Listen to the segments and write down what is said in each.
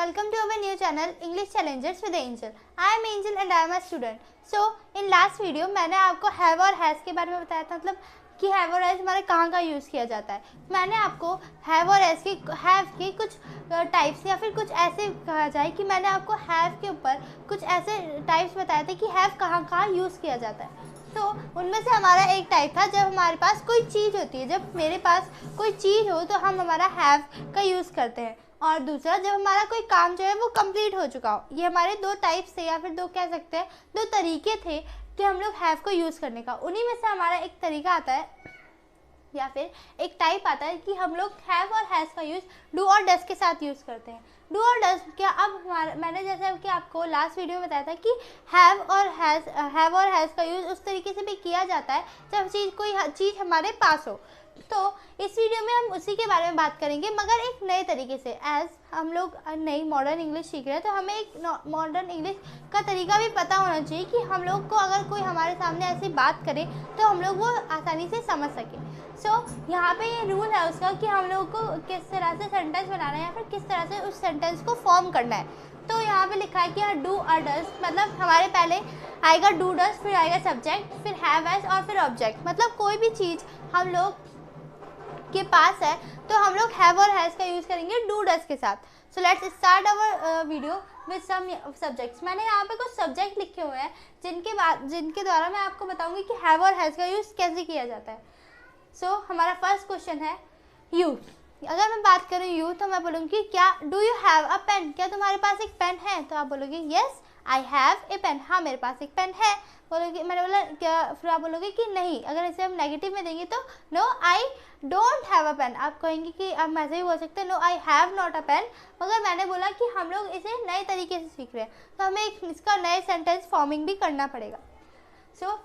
Welcome to our new channel English Challengers with Angel. I am Angel and I am a student. So in last video मैंने आपको have और has के बारे में बताया था, मतलब कि have और has हमारे कहाँ का यूज़ किया जाता है. मैंने आपको have और has के have के कुछ टाइप्स या फिर कुछ ऐसे कहा जाए कि मैंने आपको have के ऊपर कुछ ऐसे टाइप्स बताए थे कि have कहाँ कहाँ यूज़ किया जाता है. तो उनमें से हमारा एक टाइप था जब हमारे पास कोई चीज़ होती है, जब मेरे पास कोई चीज़ हो तो हम हमारा हैव का यूज़ करते हैं, और दूसरा जब हमारा कोई काम जो है वो कंप्लीट हो चुका हो. ये हमारे दो टाइप्स थे, या फिर दो कह सकते हैं दो तरीके थे कि हम लोग हैव को यूज़ करने का. उन्हीं में से हमारा एक तरीका आता है या फिर एक टाइप आता है कि हम लोग हैव और हैज़ का यूज़ डू और डज के साथ यूज़ करते हैं. डू और डज क्या, अब हमारा मैंने जैसे कि आपको लास्ट वीडियो में बताया था कि हैव और हैज़ का यूज़ उस तरीके से भी किया जाता है जब कोई चीज़ हमारे पास हो. तो इस वीडियो में हम उसी के बारे में बात करेंगे, मगर एक नए तरीके से. एज हम लोग नई मॉडर्न इंग्लिश सीख रहे हैं तो हमें एक मॉडर्न इंग्लिश का तरीका भी पता होना चाहिए कि हम लोग को अगर कोई हमारे सामने ऐसी बात करे तो हम लोग वो आसानी से समझ सकें. यहाँ पे ये रूल है उसका कि हम लोग को किस तरह से सेंटेंस बनाना है या फिर किस तरह से उस सेंटेंस को फॉर्म करना है. तो यहाँ पे लिखा है कि डू और डज, मतलब हमारे पहले आएगा डू डज, फिर आएगा सब्जेक्ट, फिर हैव एज और फिर ऑब्जेक्ट. मतलब कोई भी चीज़ हम लोग के पास है तो हम लोग हैव और हैज़ का यूज़ करेंगे डू डज के साथ. So let's start our video with some subjects. मैंने यहाँ पे कुछ सब्जेक्ट लिखे हुए हैं जिनके द्वारा मैं आपको बताऊंगी कि हैव और हैज़ का यूज़ कैसे किया जाता है. सो हमारा फर्स्ट क्वेश्चन है यू. अगर मैं बात करूँ यू तो मैं बोलूँगी क्या do you have a pen, क्या तुम्हारे पास एक पेन है. तो आप बोलोगे yes I have a pen, हाँ मेरे पास एक पेन है. बोलोगे, मैंने बोला क्या, फिर आप बोलोगे कि नहीं. अगर इसे हम नेगेटिव में देंगे तो no I don't have a pen. आप कहेंगे कि आप ऐसे ही बोल सकते हैं no I have not a pen, मगर मैंने बोला कि हम लोग इसे नए तरीके से सीख रहे हैं तो हमें इसका नए सेंटेंस फॉर्मिंग भी करना पड़ेगा. सो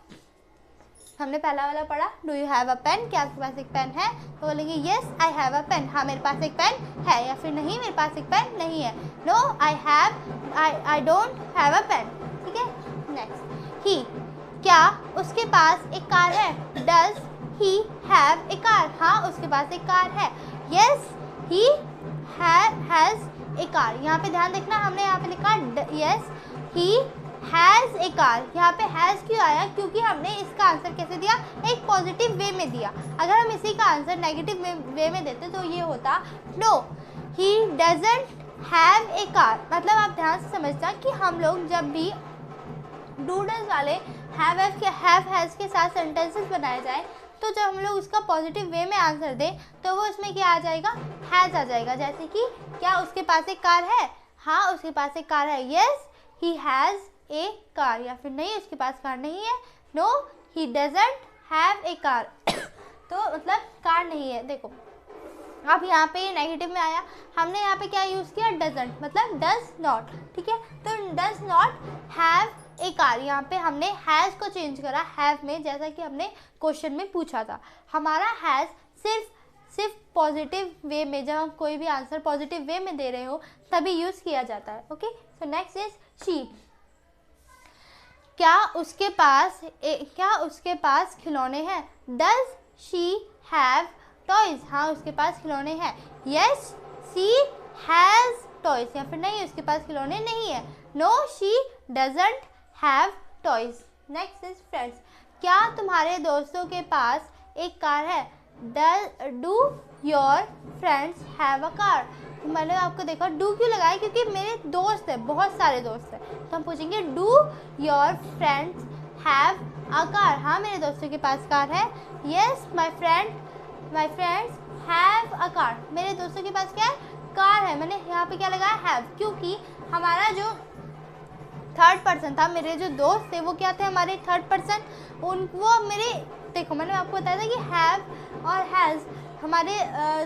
हमने पहला वाला पढ़ा do you have a pen, क्या आपके पास एक पेन है. तो बोलेंगे yes I have a pen, हाँ मेरे पास एक पेन है, या फिर नहीं मेरे पास एक पेन नहीं है. No I don't have a pen. ठीक है. नेक्स्ट ही, क्या उसके पास एक कार है. Does he have a car, हाँ उसके पास एक कार है. Yes he has a car. यहाँ पे ध्यान देखना, हमने यहाँ पे लिखा yes he has a car. यहाँ पे हैज़ क्यों आया, क्योंकि हमने इसका आंसर कैसे दिया, एक पॉजिटिव वे में दिया. अगर हम इसी का आंसर नेगेटिव वे में देते तो ये होता no he doesn't have a car. मतलब आप ध्यान से समझना कि हम लोग जब भी डू डज वाले हैव हैज़ के साथ सेंटेंसेस बनाए जाए तो जब हम लोग उसका पॉजिटिव वे में आंसर दें तो वो उसमें क्या आ जाएगा, हैज़ आ जाएगा. जैसे कि क्या उसके पास एक कार है, हाँ उसके पास एक कार है. Yes he has a car, या फिर नहीं उसके पास कार नहीं है. No he doesn't have a car. तो मतलब कार नहीं है. देखो अब यहाँ पे नेगेटिव में आया, हमने यहाँ पे क्या यूज़ किया डजंट, मतलब डज नॉट. ठीक है. तो does not have a car, यहाँ पे हमने हैज़ को चेंज करा हैव में, जैसा कि हमने क्वेश्चन में पूछा था. हमारा हैज़ सिर्फ पॉजिटिव वे में, जब हम कोई भी आंसर पॉजिटिव वे में दे रहे हो तभी यूज़ किया जाता है. Okay. So next is she. क्या उसके पास खिलौने हैं. डज शी हैव टॉयज, हाँ उसके पास खिलौने हैं. येस शी हैज़ टॉयज, या फिर नहीं उसके पास खिलौने नहीं है. No she doesn't have toys. Next is friends. क्या तुम्हारे दोस्तों के पास एक कार है. Do your friends have a car. मैंने आपको देखा डू क्यों लगाया, क्योंकि मेरे दोस्त हैं, बहुत सारे दोस्त हैं. तो हम पूछेंगे do your friends have a car, हाँ मेरे दोस्तों के पास कार है. Yes my friends have a car, मेरे दोस्तों के पास क्या है, कार है. मैंने यहाँ पे क्या लगाया हैव, क्योंकि हमारा जो थर्ड पर्सन था, मेरे जो दोस्त थे वो क्या थे, हमारे थर्ड पर्सन. वो मेरे, देखो मैंने आपको बताया था कि हैव और हैज़ हमारे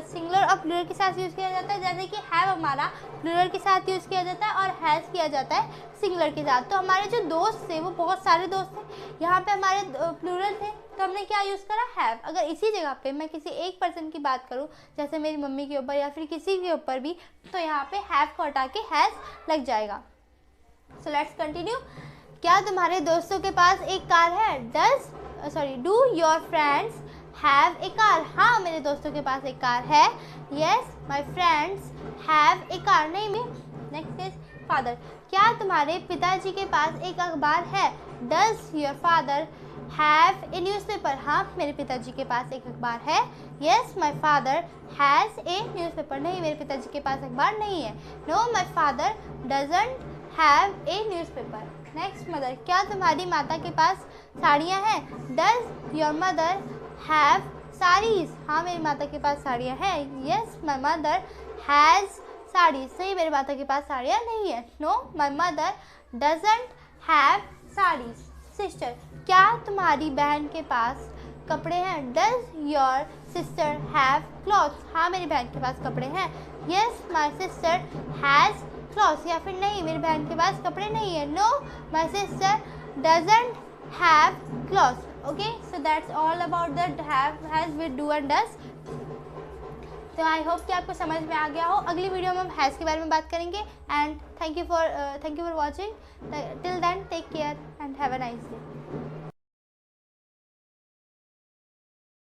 सिंगुलर और प्लूरल के साथ यूज़ किया जाता है. जैसे कि हैव हमारा प्लूरल के साथ यूज़ किया जाता है और हैज़ किया जाता है सिंगुलर के साथ. तो हमारे जो दोस्त थे वो बहुत सारे दोस्त थे, यहाँ पे हमारे प्लूरल थे तो हमने क्या यूज़ करा हैव. अगर इसी जगह पे मैं किसी एक पर्सन की बात करूँ, जैसे मेरी मम्मी के ऊपर या फिर किसी के ऊपर भी, तो यहाँ पे हैव को हटा के हैज़ लग जाएगा. So let's continue. क्या तुम्हारे दोस्तों के पास एक कार है. Do your friends have a car, हाँ मेरे दोस्तों के पास एक कार है. Yes my friends have a car, नहीं नेक्स्ट इज फादर। क्या तुम्हारे पिताजी के पास एक अखबार है? Does your father have a newspaper? हाँ, मेरे पिताजी के पास एक अखबार है। Yes, my father has a newspaper. नहीं, मेरे पिताजी के पास अखबार नहीं है। No, my father doesn't have a newspaper. Next, mother. क्या तुम्हारी माता के पास साड़ियाँ हैं? Does your mother have saris? हाँ, मेरी माता के पास साड़ियाँ हैं। Yes, my mother has saris. नहीं, मेरी माता के पास साड़ियाँ नहीं है। No, my mother doesn't have saris. Sister. क्या तुम्हारी बहन के पास कपड़े हैं? Does your sister have clothes? हाँ, मेरी बहन के पास कपड़े हैं। Yes, my sister has clothes. या फिर नहीं, मेरी बहन के पास कपड़े नहीं है। No, my sister doesn't have clothes. Okay, so that's all about the have, has, with, do and does. तो आई होप कि आपको समझ में आ गया हो। अगली वीडियो में हम हैज़ के बारे में बात करेंगे। And thank you for watching. Till then take care and have a nice day.